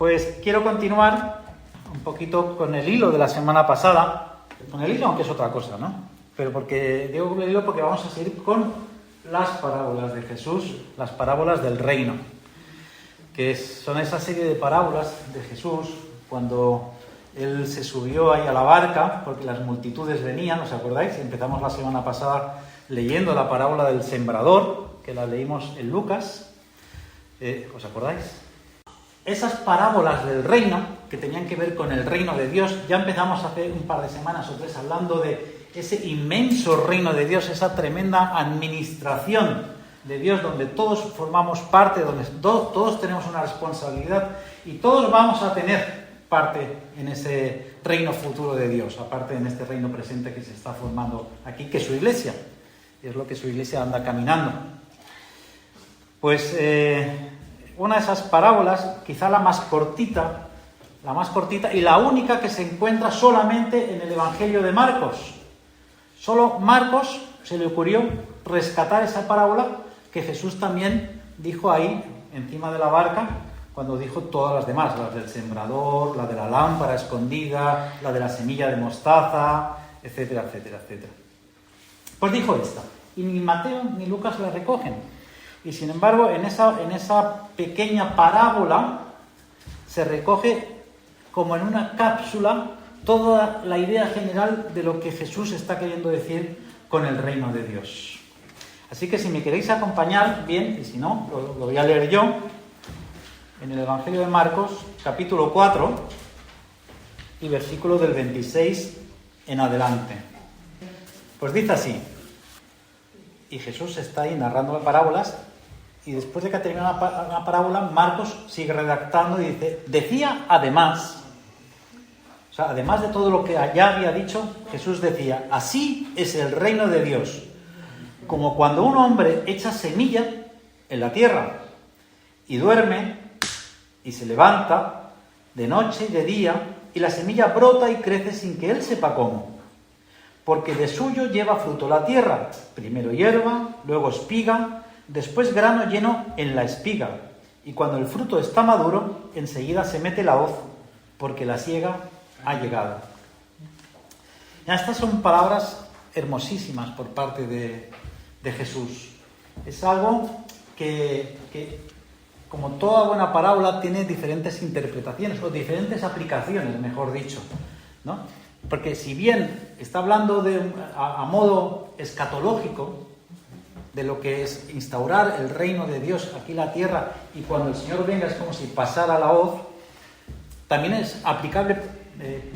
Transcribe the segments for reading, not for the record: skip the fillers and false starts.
Pues quiero continuar un poquito con el hilo de la semana pasada. Con el hilo, aunque es otra cosa, ¿no? Pero digo con el hilo porque vamos a seguir con las parábolas de Jesús, las parábolas del reino, que son esa serie de parábolas de Jesús cuando Él se subió ahí a la barca, porque las multitudes venían, ¿os acordáis? Empezamos la semana pasada leyendo la parábola del sembrador, que la leímos en Lucas. ¿Os acordáis? Esas parábolas del reino, que tenían que ver con el reino de Dios, ya empezamos hace un par de semanas o tres hablando de ese inmenso reino de Dios, esa tremenda administración de Dios, donde todos formamos parte, donde todos tenemos una responsabilidad y todos vamos a tener parte en ese reino futuro de Dios, aparte en este reino presente que se está formando aquí, que es su iglesia, y es lo que su iglesia anda caminando. Pues una de esas parábolas, quizá la más cortita y la única que se encuentra solamente en el Evangelio de Marcos. Solo Marcos se le ocurrió rescatar esa parábola que Jesús también dijo ahí, encima de la barca, cuando dijo todas las demás, las del sembrador, la de la lámpara escondida, la de la semilla de mostaza, etcétera, etcétera, etcétera. Pues dijo esta, y ni Mateo ni Lucas la recogen. Y sin embargo, en esa pequeña parábola se recoge como en una cápsula toda la idea general de lo que Jesús está queriendo decir con el reino de Dios. Así que si me queréis acompañar, bien, y si no, lo voy a leer yo, en el Evangelio de Marcos, capítulo 4, y versículo del 26 en adelante. Pues dice así, y Jesús está ahí narrando las parábolas, y después de que ha terminado la parábola, Marcos sigue redactando y dice, decía además, o sea, además de todo lo que ya había dicho, Jesús decía, así es el reino de Dios, como cuando un hombre echa semilla en la tierra y duerme y se levanta de noche y de día y la semilla brota y crece sin que él sepa cómo, porque de suyo lleva fruto la tierra, primero hierba, luego espiga, después grano lleno en la espiga, y cuando el fruto está maduro, enseguida se mete la hoz, porque la siega ha llegado. Ya, estas son palabras hermosísimas por parte de Jesús. Es algo que, como toda buena parábola, tiene diferentes interpretaciones, o diferentes aplicaciones, mejor dicho, ¿no? Porque si bien está hablando a modo escatológico, de lo que es instaurar el reino de Dios aquí en la tierra, y cuando el Señor venga es como si pasara la hoz, también es aplicable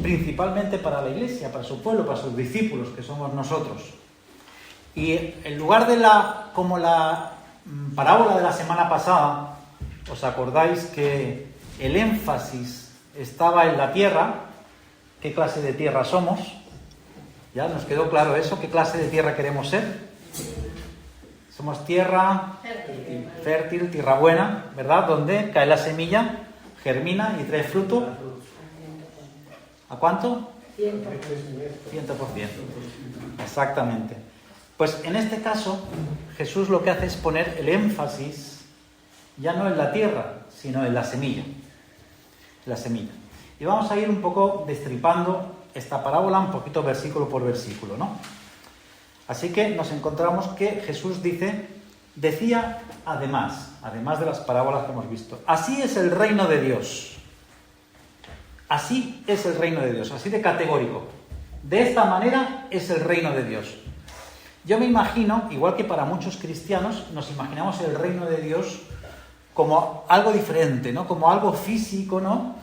principalmente para la iglesia, para su pueblo, para sus discípulos, que somos nosotros. Y en lugar de como la parábola de la semana pasada, ¿os acordáis que el énfasis estaba en la tierra? ¿Qué clase de tierra somos? ¿Ya nos quedó claro eso? ¿Qué clase de tierra queremos ser? Somos tierra fértil, tierra buena, ¿verdad? Donde cae la semilla, germina y trae fruto. ¿A cuánto? 100%. Exactamente. Pues en este caso, Jesús lo que hace es poner el énfasis ya no en la tierra, sino en la semilla. La semilla. Y vamos a ir un poco destripando esta parábola, un poquito versículo por versículo, ¿no? Así que nos encontramos que Jesús decía además de las parábolas que hemos visto, así es el reino de Dios. Así es el reino de Dios, así de categórico. De esta manera es el reino de Dios. Yo me imagino, igual que para muchos cristianos, nos imaginamos el reino de Dios como algo diferente, ¿no? Como algo físico, ¿no?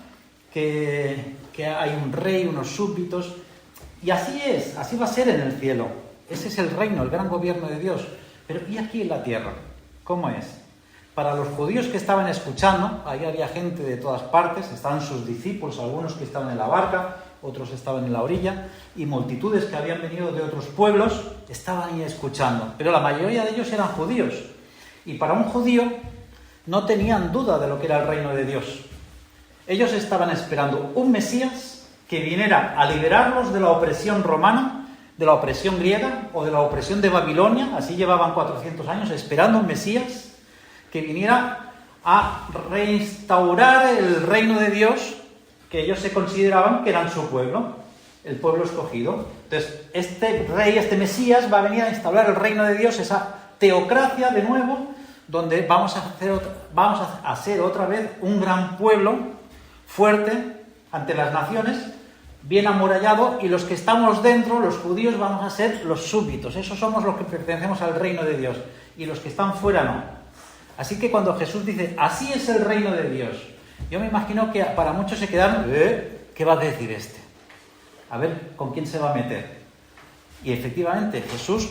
Que hay un rey, unos súbditos. Y así es, así va a ser en el cielo. Ese es el reino, el gran gobierno de Dios. Pero ¿y aquí en la tierra? ¿Cómo es? Para los judíos que estaban escuchando, ahí había gente de todas partes, estaban sus discípulos, algunos que estaban en la barca, otros estaban en la orilla, y multitudes que habían venido de otros pueblos estaban ahí escuchando. Pero la mayoría de ellos eran judíos. Y para un judío no tenían duda de lo que era el reino de Dios. Ellos estaban esperando un Mesías que viniera a liberarlos de la opresión romana, de la opresión griega o de la opresión de Babilonia. Así llevaban 400 años esperando un Mesías que viniera a reinstaurar el reino de Dios que ellos se consideraban que eran su pueblo, el pueblo escogido. Entonces, este rey, este Mesías, va a venir a instaurar el reino de Dios, esa teocracia de nuevo, donde vamos a ser otra vez un gran pueblo fuerte ante las naciones, bien amurallado, y los que estamos dentro, los judíos, vamos a ser los súbditos. Esos somos los que pertenecemos al reino de Dios, y los que están fuera no. Así que cuando Jesús dice, así es el reino de Dios, yo me imagino que para muchos se quedaron, ¿qué va a decir este? A ver, ¿con quién se va a meter? Y efectivamente, Jesús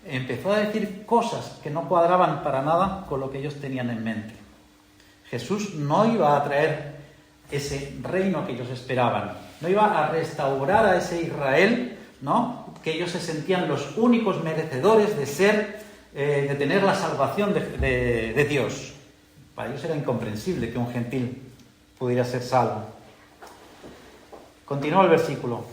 empezó a decir cosas que no cuadraban para nada con lo que ellos tenían en mente. Jesús no iba a traer ese reino que ellos esperaban, no iba a restaurar a ese Israel, ¿no?, que ellos se sentían los únicos merecedores de ser, de tener la salvación de Dios. Para ellos era incomprensible que un gentil pudiera ser salvo. Continúa el versículo.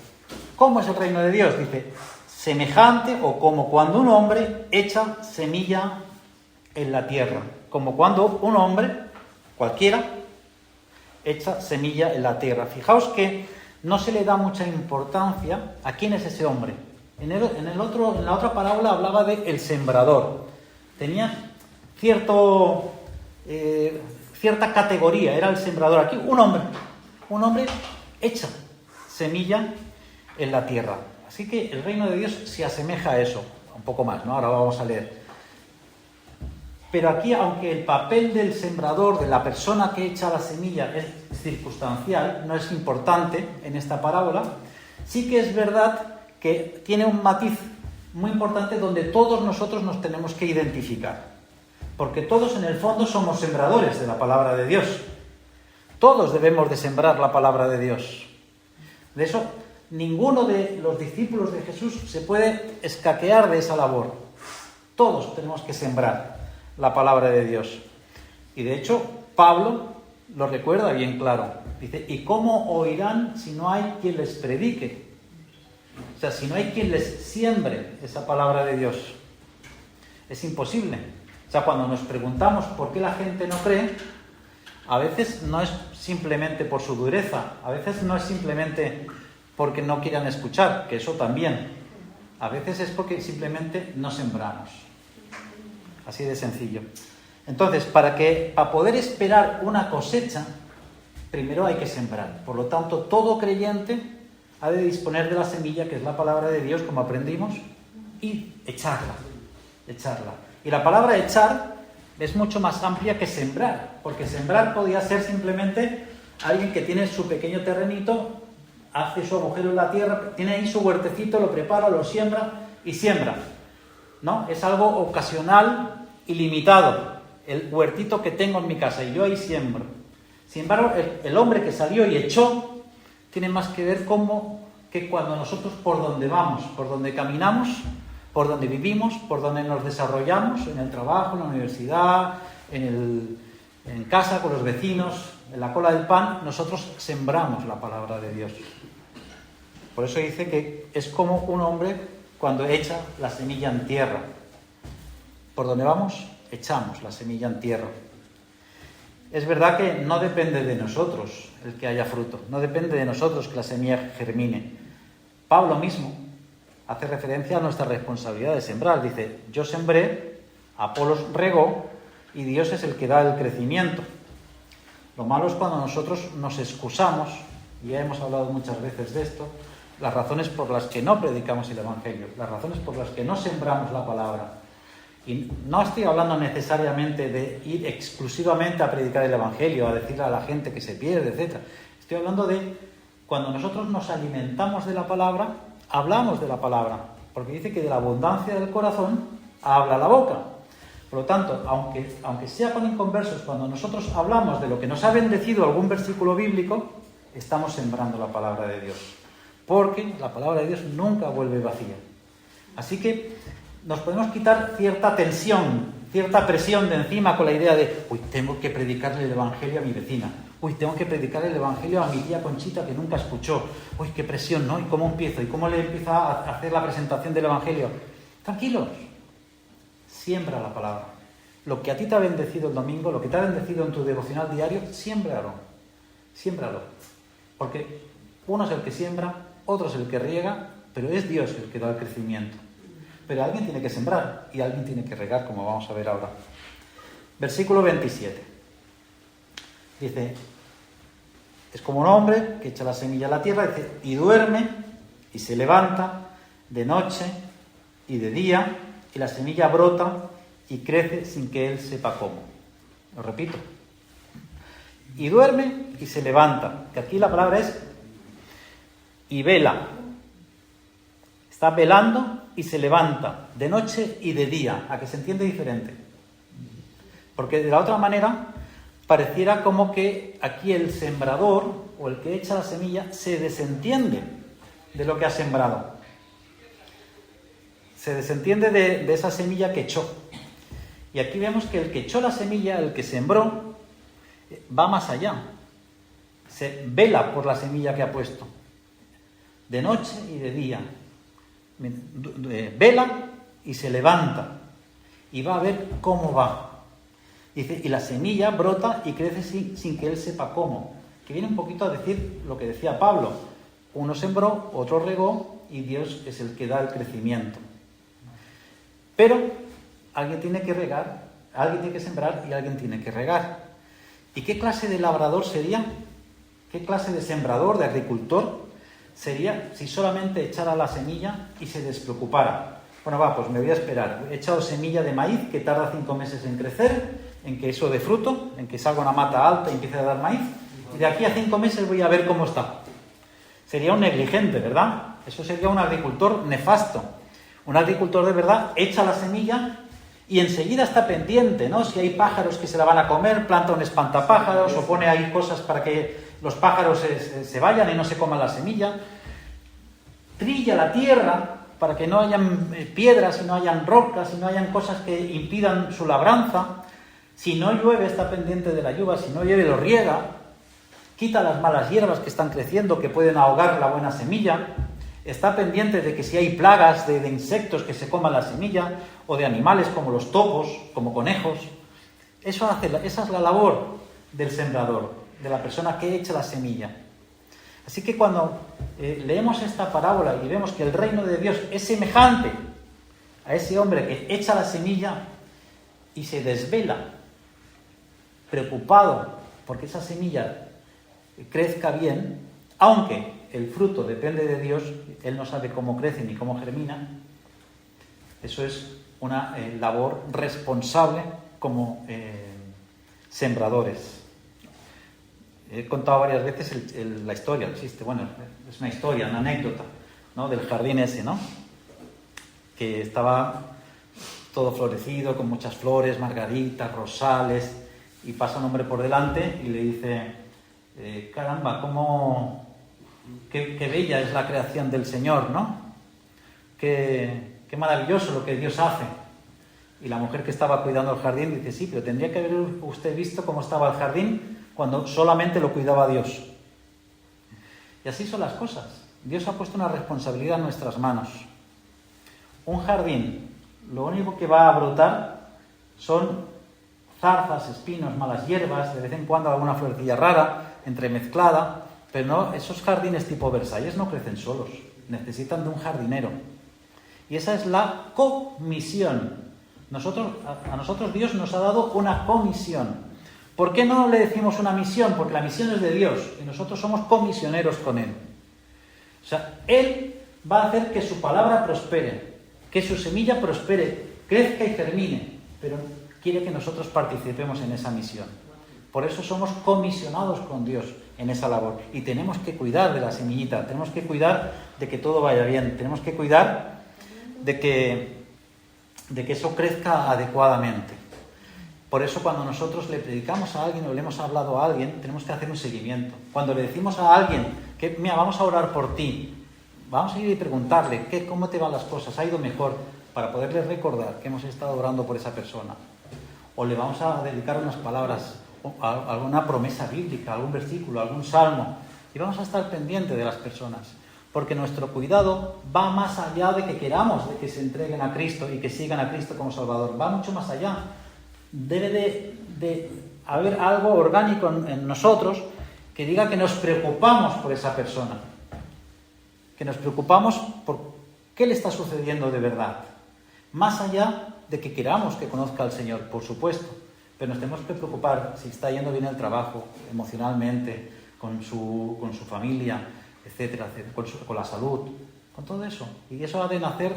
¿Cómo es el reino de Dios? Dice, semejante o como cuando un hombre echa semilla en la tierra. Como cuando un hombre, cualquiera, echa semilla en la tierra. Fijaos que no se le da mucha importancia a quién es ese hombre. En la otra parábola hablaba de el sembrador. Tenía cierta categoría, era el sembrador. Aquí un hombre echa semilla en la tierra. Así que el reino de Dios se asemeja a eso, un poco más, ¿no? Ahora vamos a leer. Pero aquí, aunque el papel del sembrador, de la persona que echa la semilla, es circunstancial, no es importante en esta parábola, sí que es verdad que tiene un matiz muy importante donde todos nosotros nos tenemos que identificar. Porque todos en el fondo somos sembradores de la palabra de Dios. Todos debemos de sembrar la palabra de Dios. De eso, ninguno de los discípulos de Jesús se puede escaquear de esa labor. Todos tenemos que sembrar la palabra de Dios. Y de hecho, Pablo lo recuerda bien claro. Dice, ¿y cómo oirán si no hay quien les predique? O sea, si no hay quien les siembre esa palabra de Dios. Es imposible. O sea, cuando nos preguntamos por qué la gente no cree, a veces no es simplemente por su dureza, a veces no es simplemente porque no quieran escuchar, que eso también. A veces es porque simplemente no sembramos. Así de sencillo. Entonces, para poder esperar una cosecha, primero hay que sembrar. Por lo tanto, todo creyente ha de disponer de la semilla, que es la palabra de Dios, como aprendimos, y echarla. Y la palabra echar es mucho más amplia que sembrar, porque sembrar podía ser simplemente alguien que tiene su pequeño terrenito, hace su agujero en la tierra, tiene ahí su huertecito, lo prepara, lo siembra y siembra, ¿no? Es algo ocasional y limitado, el huertito que tengo en mi casa y yo ahí siembro. Sin embargo, el hombre que salió y echó tiene más que ver que cuando nosotros por donde vamos, por donde caminamos, por donde vivimos, por donde nos desarrollamos, en el trabajo, en la universidad, en casa, con los vecinos, en la cola del pan, nosotros sembramos la palabra de Dios. Por eso dice que es como un hombre cuando echa la semilla en tierra. Por donde vamos, echamos la semilla en tierra. Es verdad que no depende de nosotros el que haya fruto, no depende de nosotros que la semilla germine. Pablo mismo hace referencia a nuestra responsabilidad de sembrar. Dice, yo sembré, Apolos regó y Dios es el que da el crecimiento. Lo malo es cuando nosotros nos excusamos, y ya hemos hablado muchas veces de esto, las razones por las que no predicamos el Evangelio, las razones por las que no sembramos la palabra. Y no estoy hablando necesariamente de ir exclusivamente a predicar el Evangelio, a decirle a la gente que se pierde, etc. Estoy hablando de cuando nosotros nos alimentamos de la palabra, hablamos de la palabra, porque dice que de la abundancia del corazón habla la boca. Por lo tanto, aunque sea con inconversos, cuando nosotros hablamos de lo que nos ha bendecido algún versículo bíblico, estamos sembrando la palabra de Dios. Porque la palabra de Dios nunca vuelve vacía. Así que nos podemos quitar cierta tensión, cierta presión de encima con la idea de, tengo que predicarle el Evangelio a mi vecina. Tengo que predicar el Evangelio a mi tía Conchita que nunca escuchó. Qué presión, ¿no? ¿Y cómo empiezo? ¿Y cómo le empiezo a hacer la presentación del Evangelio? Tranquilos. Siembra la palabra. Lo que a ti te ha bendecido el domingo, lo que te ha bendecido en tu devocional diario, siémbralo. Siémbralo. Porque uno es el que siembra, otro es el que riega, pero es Dios el que da el crecimiento. Pero alguien tiene que sembrar y alguien tiene que regar, como vamos a ver ahora. Versículo 27. Dice, es como un hombre que echa la semilla a la tierra, dice, y duerme y se levanta de noche y de día, y la semilla brota y crece sin que él sepa cómo. Lo repito. Y duerme y se levanta, que aquí la palabra es y vela. Está velando y se levanta de noche y de día, a que se entiende diferente. Porque de la otra manera pareciera como que aquí el sembrador o el que echa la semilla se desentiende de lo que ha sembrado. Se desentiende de esa semilla que echó. Y aquí vemos que el que echó la semilla, el que sembró, va más allá. Se vela por la semilla que ha puesto. De noche y de día. Vela y se levanta. Y va a ver cómo va. Dice, y la semilla brota y crece sin que él sepa cómo. Que viene un poquito a decir lo que decía Pablo. Uno sembró, otro regó, y Dios es el que da el crecimiento. Pero alguien tiene que regar, alguien tiene que sembrar y alguien tiene que regar. ¿Y qué clase de labrador sería? ¿Qué clase de sembrador, de agricultor sería si solamente echara la semilla y se despreocupara? Bueno, pues me voy a esperar. He echado semilla de maíz que tarda 5 meses en crecer, en que eso dé fruto, en que salga una mata alta y empiece a dar maíz. Y de aquí a 5 meses voy a ver cómo está. Sería un negligente, ¿verdad? Eso sería un agricultor nefasto. Un agricultor de verdad echa la semilla y enseguida está pendiente, ¿no? Si hay pájaros que se la van a comer, planta un espantapájaros o pone ahí cosas para que los pájaros se vayan y no se coman la semilla. Trilla la tierra para que no hayan piedras y no hayan rocas y no hayan cosas que impidan su labranza. Si no llueve, está pendiente de la lluvia. Si no llueve, lo riega. Quita las malas hierbas que están creciendo, que pueden ahogar la buena semilla. Está pendiente de que si hay plagas de insectos que se coman la semilla, o de animales como los topos, como conejos. Esa es la labor del sembrador, de la persona que echa la semilla. Así que cuando leemos esta parábola y vemos que el reino de Dios es semejante a ese hombre que echa la semilla y se desvela, preocupado porque esa semilla crezca bien, aunque el fruto depende de Dios, él no sabe cómo crece ni cómo germina. Eso es una labor responsable como sembradores. He contado varias veces la historia, el chiste. Bueno, es una historia, una anécdota, ¿no? Del jardín ese, ¿no? Que estaba todo florecido, con muchas flores, margaritas, rosales, y pasa un hombre por delante y le dice, caramba, qué bella es la creación del Señor, ¿no? Qué maravilloso lo que Dios hace. Y la mujer que estaba cuidando el jardín dice, sí, pero tendría que haber usted visto cómo estaba el jardín cuando solamente lo cuidaba Dios. Y así son las cosas. Dios ha puesto una responsabilidad en nuestras manos. Un jardín, lo único que va a brotar son zarzas, espinos, malas hierbas, de vez en cuando alguna florecilla rara, entremezclada, pero no, esos jardines tipo Versalles no crecen solos, necesitan de un jardinero. Y esa es la comisión. A nosotros Dios nos ha dado una comisión. ¿Por qué no le decimos una misión? Porque la misión es de Dios y nosotros somos comisioneros con Él. O sea, Él va a hacer que su palabra prospere, que su semilla prospere, crezca y germine, pero quiere que nosotros participemos en esa misión. Por eso somos comisionados con Dios en esa labor. Y tenemos que cuidar de la semillita, tenemos que cuidar de que todo vaya bien, tenemos que cuidar de que eso crezca adecuadamente. Por eso cuando nosotros le predicamos a alguien o le hemos hablado a alguien, tenemos que hacer un seguimiento. Cuando le decimos a alguien que, mira, vamos a orar por ti, vamos a ir y preguntarle, ¿cómo te van las cosas? ¿Ha ido mejor? Para poderle recordar que hemos estado orando por esa persona. O le vamos a dedicar unas palabras, alguna promesa bíblica, algún versículo, algún salmo. Y vamos a estar pendientes de las personas. Porque nuestro cuidado va más allá de que queramos de que se entreguen a Cristo y que sigan a Cristo como Salvador. Va mucho más allá. debe de haber algo orgánico en nosotros que diga que nos preocupamos por esa persona, que nos preocupamos por qué le está sucediendo de verdad, más allá de que queramos que conozca al Señor, por supuesto, pero nos tenemos que preocupar si está yendo bien el trabajo, emocionalmente, con su familia, etcétera, con la salud, con todo eso. Y eso ha de nacer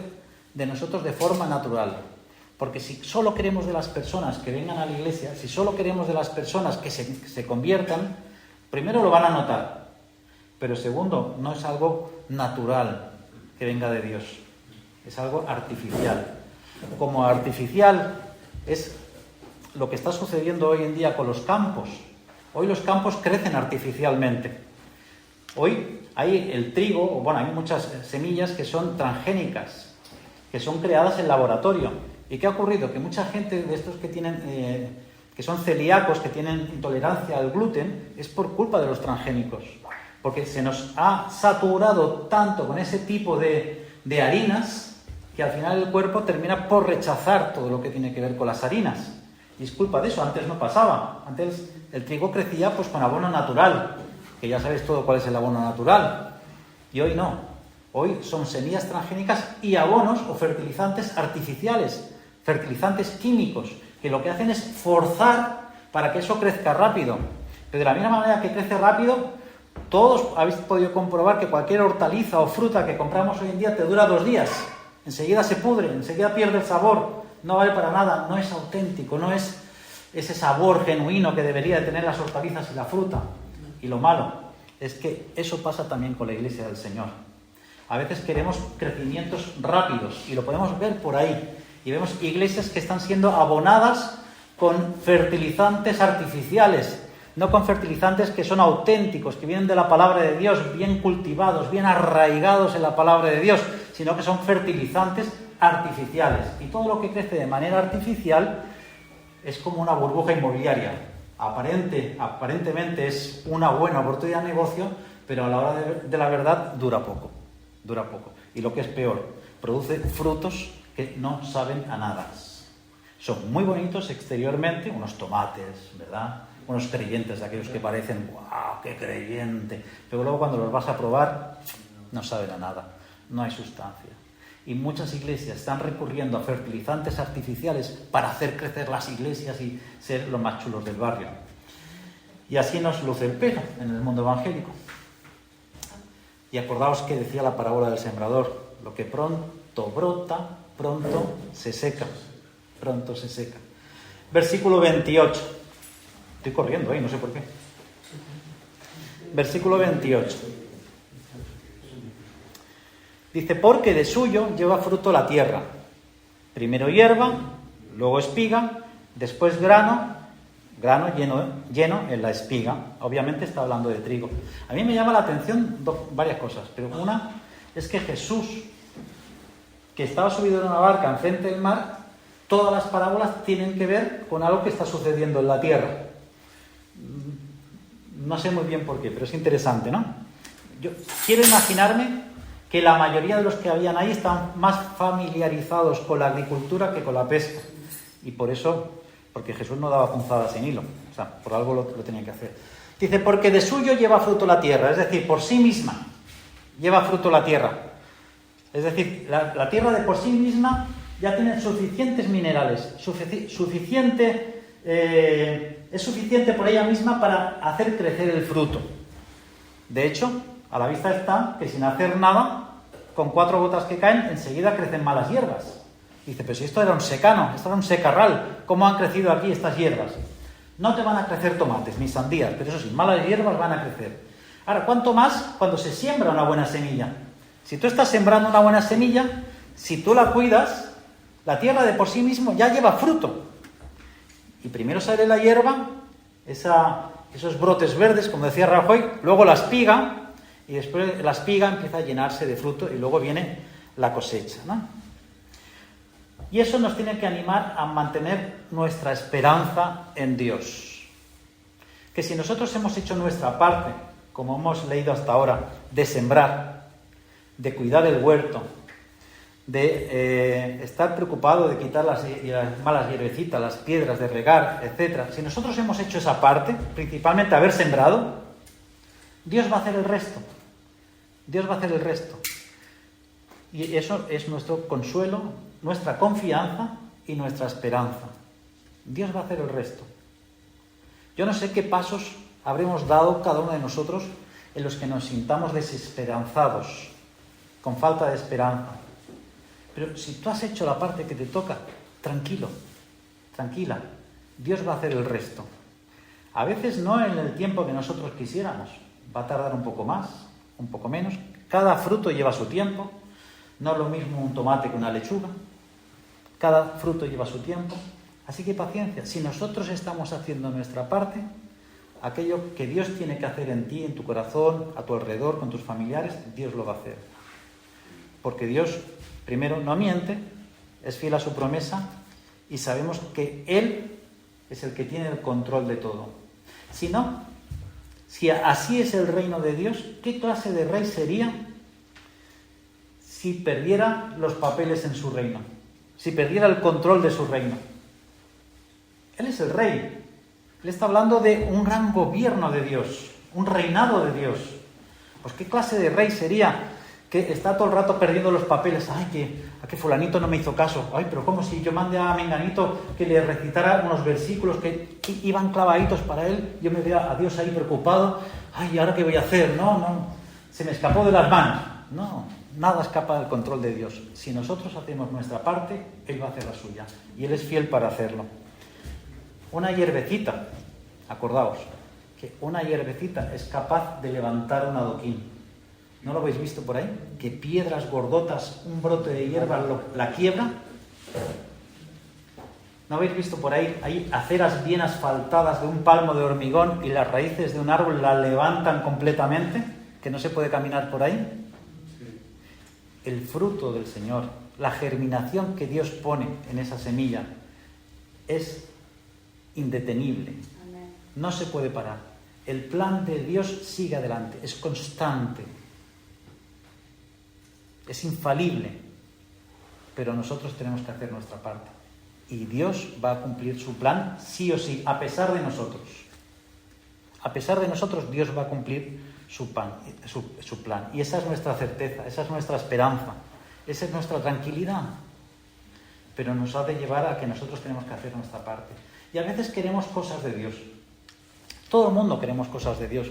de nosotros de forma natural. Porque si solo queremos de las personas que vengan a la iglesia, si solo queremos de las personas que se conviertan, primero lo van a notar. Pero segundo, no es algo natural que venga de Dios. Es algo artificial. Como artificial es lo que está sucediendo hoy en día con los campos. Hoy los campos crecen artificialmente. Hoy hay el trigo, hay muchas semillas que son transgénicas, que son creadas en laboratorio. ¿Y qué ha ocurrido? Que mucha gente de estos que tienen, que son celíacos, que tienen intolerancia al gluten, es por culpa de los transgénicos. Porque se nos ha saturado tanto con ese tipo de harinas que al final el cuerpo termina por rechazar todo lo que tiene que ver con las harinas. Y es culpa de eso, antes no pasaba. Antes el trigo crecía pues con abono natural, que ya sabéis todo cuál es el abono natural. Y hoy no. Hoy son semillas transgénicas y abonos o fertilizantes artificiales, fertilizantes químicos, que lo que hacen es forzar para que eso crezca rápido. Pero de la misma manera que crece rápido, todos habéis podido comprobar que cualquier hortaliza o fruta que compramos hoy en día te dura 2 días. Enseguida se pudre, enseguida pierde el sabor. No vale para nada, no es auténtico, no es ese sabor genuino que debería de tener las hortalizas y la fruta. Y lo malo es que eso pasa también con la Iglesia del Señor. A veces queremos crecimientos rápidos y lo podemos ver por ahí. Y vemos iglesias que están siendo abonadas con fertilizantes artificiales, no con fertilizantes que son auténticos, que vienen de la palabra de Dios, bien cultivados, bien arraigados en la palabra de Dios, sino que son fertilizantes artificiales. Y todo lo que crece de manera artificial es como una burbuja inmobiliaria. Aparentemente es una buena oportunidad de negocio, pero a la hora de la verdad dura poco. Y lo que es peor, produce frutos que no saben a nada. Son muy bonitos exteriormente, unos tomates, ¿verdad? Unos creyentes de aquellos que parecen, ¡guau, qué creyente! Pero luego cuando los vas a probar, no saben a nada, no hay sustancia. Y muchas iglesias están recurriendo a fertilizantes artificiales para hacer crecer las iglesias y ser los más chulos del barrio. Y así nos luce el pelo en el mundo evangélico. Y acordaos que decía la parábola del sembrador, lo que pronto brota, pronto se seca. Versículo 28. Estoy corriendo ahí, no sé por qué. Versículo 28. Dice, porque de suyo lleva fruto la tierra. Primero hierba, luego espiga, después grano lleno en la espiga. Obviamente está hablando de trigo. A mí me llama la atención varias cosas, pero una es que Jesús, que estaba subido en una barca enfrente del mar, todas las parábolas tienen que ver con algo que está sucediendo en la tierra. No sé muy bien por qué, pero es interesante, ¿no? Yo quiero imaginarme que la mayoría de los que habían ahí estaban más familiarizados con la agricultura que con la pesca. Y por eso, porque Jesús no daba punzadas sin hilo. O sea, por algo lo tenía que hacer. Dice, porque de suyo lleva fruto la tierra. Es decir, por sí misma lleva fruto la tierra. Es decir, la tierra de por sí misma ya tiene suficientes minerales. Es suficiente por ella misma para hacer crecer el fruto. De hecho, a la vista está que sin hacer nada, con 4 gotas que caen, enseguida crecen malas hierbas. Dice, pero si esto era un secano, esto era un secarral, ¿cómo han crecido aquí estas hierbas? No te van a crecer tomates ni sandías, pero eso sí, malas hierbas van a crecer. Ahora, ¿cuánto más cuando se siembra una buena semilla? Si tú estás sembrando una buena semilla, si tú la cuidas, la tierra de por sí mismo ya lleva fruto. Y primero sale la hierba, esos brotes verdes, como decía Rajoy, luego la espiga, y después la espiga empieza a llenarse de fruto y luego viene la cosecha, ¿no? Y eso nos tiene que animar a mantener nuestra esperanza en Dios. Que si nosotros hemos hecho nuestra parte, como hemos leído hasta ahora, de sembrar, de cuidar el huerto, de estar preocupado de quitar las malas hierbecitas, las piedras, de regar, etc. Si nosotros hemos hecho esa parte, principalmente haber sembrado, Dios va a hacer el resto. Dios va a hacer el resto. Y eso es nuestro consuelo, nuestra confianza y nuestra esperanza. Dios va a hacer el resto. Yo no sé qué pasos habremos dado cada uno de nosotros en los que nos sintamos desesperanzados, con falta de esperanza. Pero si tú has hecho la parte que te toca, tranquilo, tranquila, Dios va a hacer el resto. A veces no en el tiempo que nosotros quisiéramos, va a tardar un poco más, un poco menos. Cada fruto lleva su tiempo, no es lo mismo un tomate que una lechuga. Cada fruto lleva su tiempo, así que paciencia. Si nosotros estamos haciendo nuestra parte, aquello que Dios tiene que hacer en ti, en tu corazón, a tu alrededor, con tus familiares, Dios lo va a hacer. Porque Dios, primero, no miente, es fiel a su promesa y sabemos que Él es el que tiene el control de todo. Si no, si así es el reino de Dios, ¿qué clase de rey sería si perdiera los papeles en su reino? Si perdiera el control de su reino. Él es el rey. Él está hablando de un gran gobierno de Dios, un reinado de Dios. Pues ¿qué clase de rey sería que está todo el rato perdiendo los papeles? Ay, que fulanito no me hizo caso. Ay, pero ¿cómo si yo mandé a menganito que le recitara unos versículos que iban clavaditos para él? Yo me veo a Dios ahí preocupado. Ay, ¿y ahora qué voy a hacer? No, se me escapó de las manos. No, nada escapa del control de Dios. Si nosotros hacemos nuestra parte, Él va a hacer la suya. Y Él es fiel para hacerlo. Una hierbecita, acordaos, que una hierbecita es capaz de levantar un adoquín. ¿No lo habéis visto por ahí? Que piedras gordotas, un brote de hierba la quiebra. ¿No habéis visto por ahí? Hay aceras bien asfaltadas de un palmo de hormigón y las raíces de un árbol la levantan completamente, que no se puede caminar por ahí. El fruto del Señor, la germinación que Dios pone en esa semilla es indetenible. No se puede parar. El plan de Dios sigue adelante, es constante, es infalible, pero nosotros tenemos que hacer nuestra parte. Y Dios va a cumplir su plan sí o sí, a pesar de nosotros. A pesar de nosotros, Dios va a cumplir su plan. Y esa es nuestra certeza, esa es nuestra esperanza, esa es nuestra tranquilidad. Pero nos ha de llevar a que nosotros tenemos que hacer nuestra parte. Y a veces queremos cosas de Dios. Todo el mundo queremos cosas de Dios.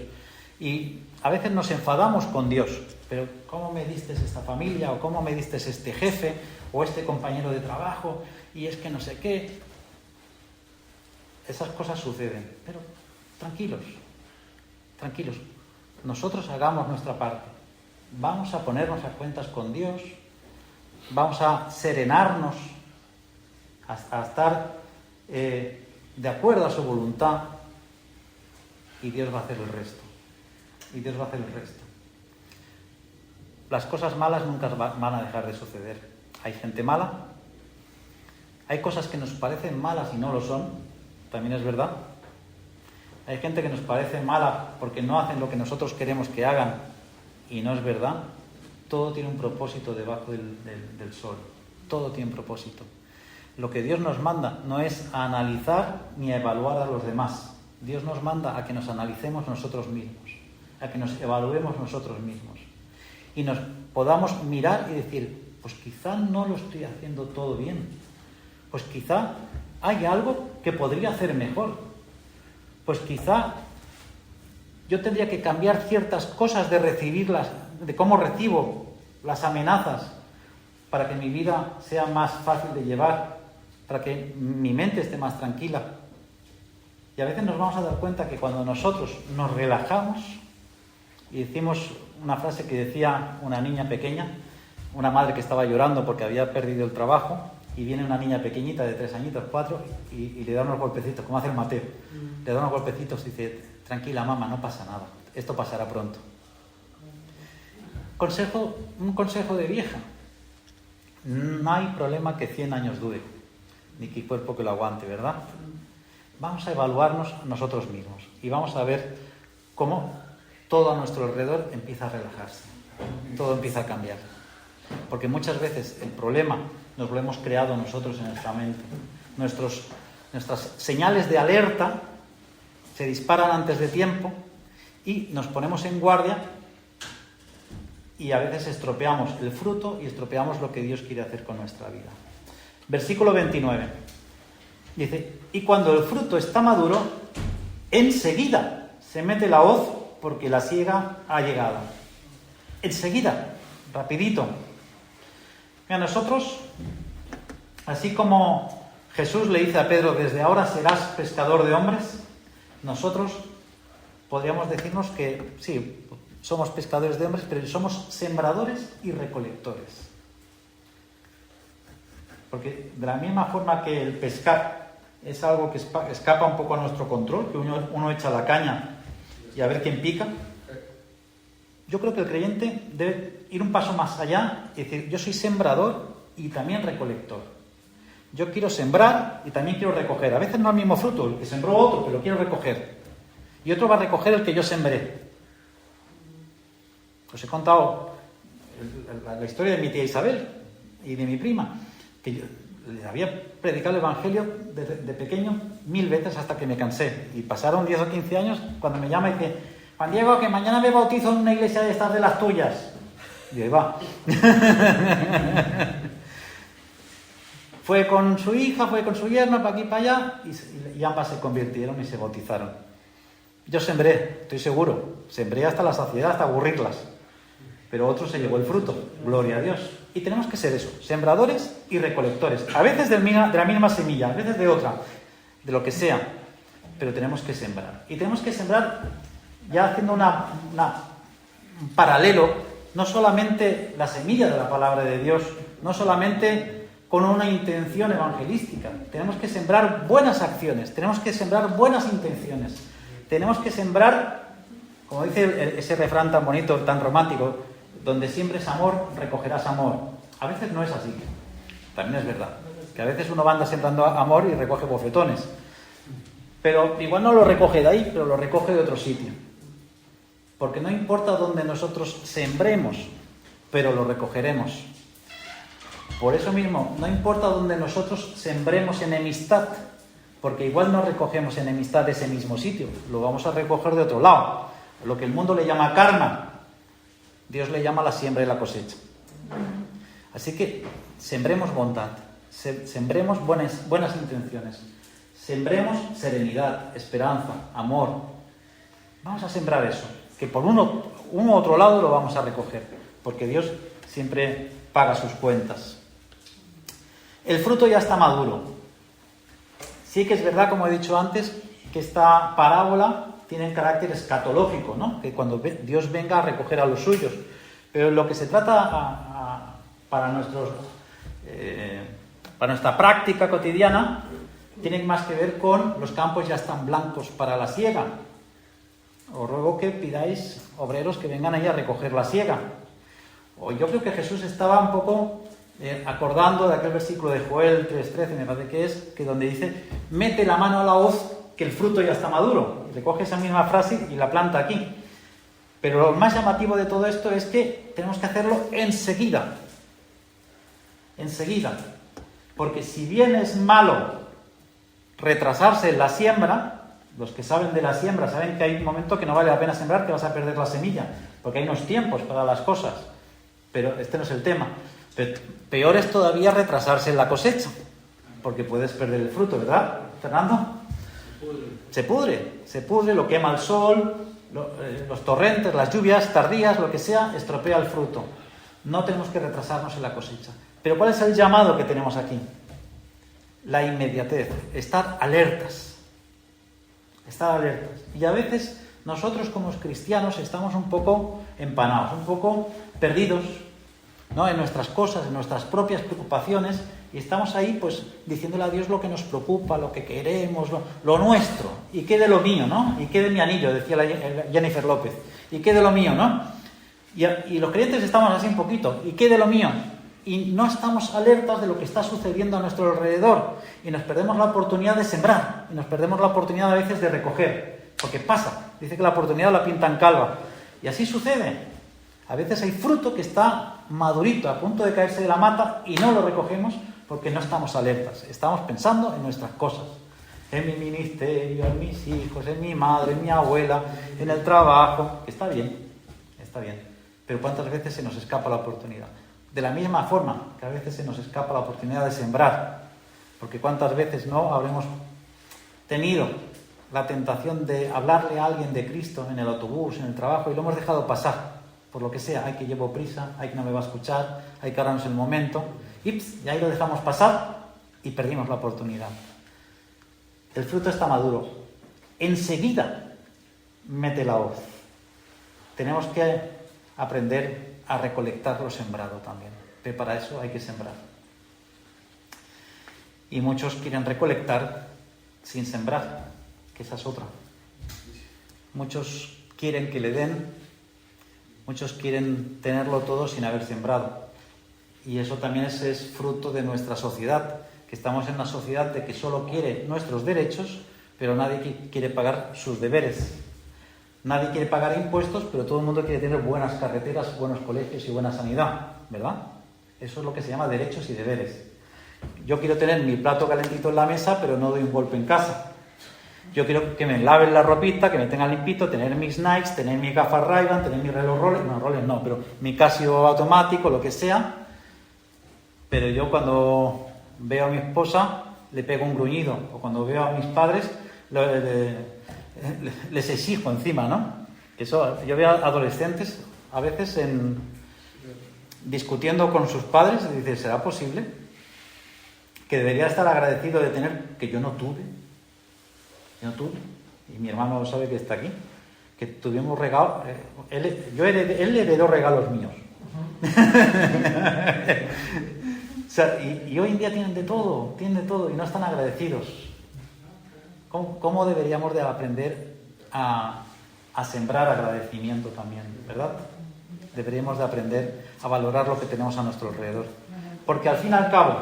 Y a veces nos enfadamos con Dios. Pero ¿cómo me diste esta familia? ¿O cómo me diste este jefe? ¿O este compañero de trabajo? Y es que no sé qué. Esas cosas suceden. Pero tranquilos. Tranquilos. Nosotros hagamos nuestra parte. Vamos a ponernos a cuentas con Dios. Vamos a serenarnos. A estar de acuerdo a su voluntad, y Dios va a hacer el resto. Y Dios va a hacer el resto. Las cosas malas nunca van a dejar de suceder. Hay gente mala, hay cosas que nos parecen malas y no lo son, también es verdad. Hay gente que nos parece mala porque no hacen lo que nosotros queremos que hagan y no es verdad. Todo tiene un propósito debajo del sol. Todo tiene un propósito. Lo que Dios nos manda no es a analizar ni a evaluar a los demás. Dios nos manda a que nos analicemos nosotros mismos, a que nos evaluemos nosotros mismos y nos podamos mirar y decir, pues quizá no lo estoy haciendo todo bien, pues quizá hay algo que podría hacer mejor, pues quizá yo tendría que cambiar ciertas cosas de cómo recibo las amenazas para que mi vida sea más fácil de llevar, para que mi mente esté más tranquila. Y a veces nos vamos a dar cuenta que cuando nosotros nos relajamos y decimos una frase que decía una niña pequeña, una madre que estaba llorando porque había perdido el trabajo, y viene una niña pequeñita de 3 añitos, 4, y le da unos golpecitos, como hace el Mateo. Le da unos golpecitos y dice, tranquila mamá, no pasa nada, esto pasará pronto. Un consejo de vieja. No hay problema que 100 años dure, ni que cuerpo que lo aguante, ¿verdad? Vamos a evaluarnos nosotros mismos y vamos a ver cómo todo a nuestro alrededor empieza a relajarse, todo empieza a cambiar. Porque muchas veces el problema nos lo hemos creado nosotros en nuestra mente. Nuestras señales de alerta se disparan antes de tiempo y nos ponemos en guardia y a veces estropeamos el fruto y estropeamos lo que Dios quiere hacer con nuestra vida. Versículo 29. Dice, y cuando el fruto está maduro, enseguida se mete la hoz porque la siega ha llegado. Enseguida, rapidito. Mira, nosotros, así como Jesús le dice a Pedro, desde ahora serás pescador de hombres, nosotros podríamos decirnos que sí, somos pescadores de hombres, pero somos sembradores y recolectores. Porque de la misma forma que el pescar es algo que escapa un poco a nuestro control, que uno echa la caña y a ver quién pica, yo creo que el creyente debe ir un paso más allá y decir, yo soy sembrador y también recolector. Yo quiero sembrar y también quiero recoger. A veces no el mismo fruto, el que sembró otro, pero lo quiero recoger. Y otro va a recoger el que yo sembré. Os he contado la historia de mi tía Isabel y de mi prima, que yo le había predicado el Evangelio de pequeño 1000 veces hasta que me cansé. Y pasaron 10 o 15 años cuando me llama y dice, Juan Diego, que mañana me bautizo en una iglesia de estas de las tuyas. Y ahí va. Fue con su hija, fue con su yerno, para aquí y para allá, y ambas se convirtieron y se bautizaron. Yo sembré, estoy seguro, sembré hasta la saciedad, hasta aburrirlas. Pero otro se llevó el fruto, gloria a Dios. Y tenemos que ser eso, sembradores y recolectores. A veces de la misma semilla, a veces de otra, de lo que sea. Pero tenemos que sembrar. Y tenemos que sembrar ya haciendo un paralelo, no solamente la semilla de la palabra de Dios, no solamente con una intención evangelística. Tenemos que sembrar buenas acciones, tenemos que sembrar buenas intenciones. Tenemos que sembrar, como dice ese refrán tan bonito, tan romántico, donde siembres amor, recogerás amor. A veces no es así. También es verdad. Que a veces uno anda sembrando amor y recoge bofetones. Pero igual no lo recoge de ahí, pero lo recoge de otro sitio. Porque no importa dónde nosotros sembremos, pero lo recogeremos. Por eso mismo, no importa dónde nosotros sembremos enemistad, porque igual no recogemos enemistad de ese mismo sitio, lo vamos a recoger de otro lado. Lo que el mundo le llama karma, Dios le llama la siembra y la cosecha. Así que sembremos bondad, sembremos buenas intenciones, sembremos serenidad, esperanza, amor. Vamos a sembrar eso, que por uno u otro lado lo vamos a recoger, porque Dios siempre paga sus cuentas. El fruto ya está maduro. Sí que es verdad, como he dicho antes, que esta parábola tiene carácter escatológico, ¿no? Que cuando Dios venga a recoger a los suyos. Pero lo que se trata para nuestra práctica cotidiana tiene más que ver con los campos ya están blancos para la siega. Os ruego que pidáis obreros que vengan ahí a recoger la siega. O yo creo que Jesús estaba un poco acordando de aquel versículo de Joel 3:13, me parece que es, que donde dice, mete la mano a la hoz que el fruto ya está maduro. Y recoge esa misma frase y la planta aquí. Pero lo más llamativo de todo esto es que tenemos que hacerlo enseguida. Enseguida. Porque si bien es malo retrasarse en la siembra, los que saben de la siembra saben que hay un momento que no vale la pena sembrar, que vas a perder la semilla, porque hay unos tiempos para las cosas. Pero este no es el tema. Pero peor es todavía retrasarse en la cosecha, porque puedes perder el fruto, ¿verdad, Fernando? Se pudre, lo quema el sol, los torrentes, las lluvias tardías, lo que sea, estropea el fruto. No tenemos que retrasarnos en la cosecha. Pero ¿cuál es el llamado que tenemos aquí? La inmediatez, estar alertas. Y a veces nosotros como cristianos estamos un poco empanados, un poco perdidos, ¿no? En nuestras cosas, en nuestras propias preocupaciones, y estamos ahí pues diciéndole a Dios lo que nos preocupa, lo que queremos, lo nuestro, y qué de lo mío, ¿no? Y qué de mi anillo, decía Jennifer López, y qué de lo mío, ¿no? Y los creyentes estamos así un poquito, y qué de lo mío, y no estamos alertas de lo que está sucediendo a nuestro alrededor, y nos perdemos la oportunidad de sembrar, y nos perdemos la oportunidad a veces de recoger, porque pasa, dice que la oportunidad la pintan calva, y así sucede. A veces hay fruto que está madurito, a punto de caerse de la mata, y no lo recogemos porque no estamos alertas. Estamos pensando en nuestras cosas, en mi ministerio, en mis hijos, en mi madre, en mi abuela, en el trabajo. Está bien, pero ¿cuántas veces se nos escapa la oportunidad? De la misma forma que a veces se nos escapa la oportunidad de sembrar, porque ¿cuántas veces no habremos tenido la tentación de hablarle a alguien de Cristo en el autobús, en el trabajo, y lo hemos dejado pasar, por lo que sea? Hay que llevo prisa, hay que no me va a escuchar, hay que ahora no es el momento, y ahí lo dejamos pasar y perdimos la oportunidad. El fruto está maduro, enseguida mete la hoz. Tenemos que aprender a recolectar lo sembrado también, pero para eso hay que sembrar. Y muchos quieren recolectar sin sembrar, que esa es otra. Muchos quieren que le den, muchos quieren tenerlo todo sin haber sembrado. Y eso también es fruto de nuestra sociedad, que estamos en una sociedad de que solo quiere nuestros derechos, pero nadie quiere pagar sus deberes. Nadie quiere pagar impuestos, pero todo el mundo quiere tener buenas carreteras, buenos colegios y buena sanidad, ¿verdad? Eso es lo que se llama derechos y deberes. Yo quiero tener mi plato calentito en la mesa, pero no doy un golpe en casa. Yo quiero que me laven la ropita, que me tenga limpito, tener mis Nikes, tener mis gafas Ray-Ban, tener mi reloj Rolex, no, Rolex no, pero mi Casio automático, lo que sea. Pero yo cuando veo a mi esposa le pego un gruñido, o cuando veo a mis padres les exijo encima, ¿no? Eso, yo veo a adolescentes a veces discutiendo con sus padres y dice, ¿será posible que debería estar agradecido de tener que yo no tuve? Y mi hermano sabe que está aquí, que tuvimos regalos, él heredó regalos míos. O sea, y hoy en día tienen de todo y no están agradecidos. ¿Cómo deberíamos de aprender a sembrar agradecimiento también, verdad? Deberíamos de aprender a valorar lo que tenemos a nuestro alrededor. Porque al fin y al cabo,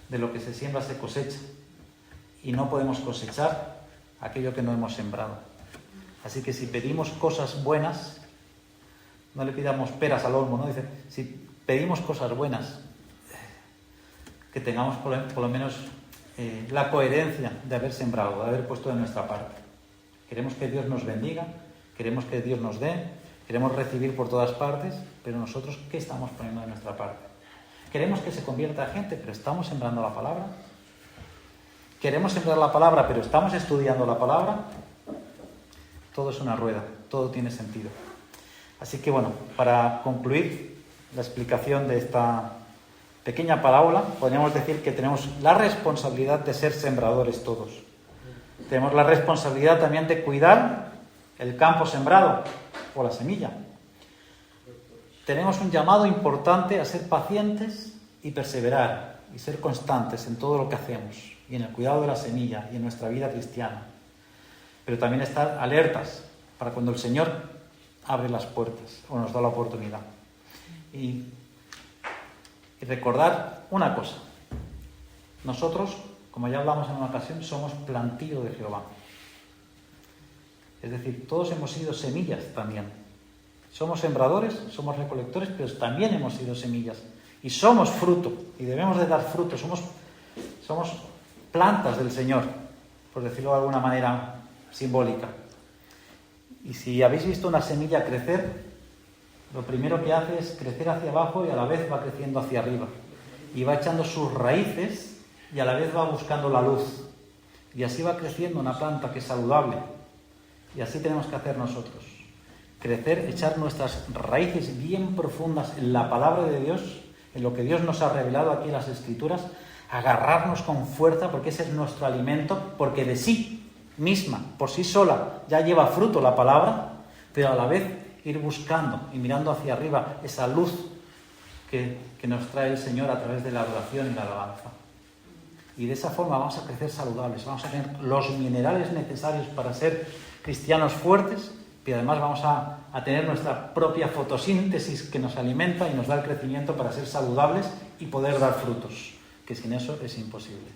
de lo que se siembra se cosecha. Y no podemos cosechar aquello que no hemos sembrado. Así que si pedimos cosas buenas, no le pidamos peras al olmo, ¿no? Dice, si pedimos cosas buenas, que tengamos por lo menos la coherencia de haber sembrado, de haber puesto de nuestra parte. Queremos que Dios nos bendiga, queremos que Dios nos dé, queremos recibir por todas partes, pero nosotros, ¿qué estamos poniendo de nuestra parte? Queremos que se convierta gente, pero ¿estamos sembrando la palabra? Queremos sembrar la palabra, pero ¿estamos estudiando la palabra? Todo es una rueda, todo tiene sentido. Así que bueno, para concluir la explicación de esta pequeña parábola, podríamos decir que tenemos la responsabilidad de ser sembradores todos. Tenemos la responsabilidad también de cuidar el campo sembrado o la semilla. Tenemos un llamado importante a ser pacientes y perseverar y ser constantes en todo lo que hacemos y en el cuidado de la semilla y en nuestra vida cristiana. Pero también estar alertas para cuando el Señor abre las puertas o nos da la oportunidad. Y recordar una cosa. Nosotros, como ya hablamos en una ocasión, somos plantío de Jehová. Es decir, todos hemos sido semillas también. Somos sembradores, somos recolectores, pero también hemos sido semillas. Y somos fruto, y debemos de dar fruto. Somos plantas del Señor, por decirlo de alguna manera simbólica. Y si habéis visto una semilla crecer, lo primero que hace es crecer hacia abajo y a la vez va creciendo hacia arriba. Y va echando sus raíces y a la vez va buscando la luz. Y así va creciendo una planta que es saludable. Y así tenemos que hacer nosotros. Crecer, echar nuestras raíces bien profundas en la palabra de Dios, en lo que Dios nos ha revelado aquí en las Escrituras, agarrarnos con fuerza porque ese es nuestro alimento, porque de sí misma, por sí sola, ya lleva fruto la palabra, pero a la vez ir buscando y mirando hacia arriba esa luz que nos trae el Señor a través de la adoración y la alabanza. Y de esa forma vamos a crecer saludables, vamos a tener los minerales necesarios para ser cristianos fuertes, pero además vamos a tener nuestra propia fotosíntesis que nos alimenta y nos da el crecimiento para ser saludables y poder dar frutos, que sin eso es imposible.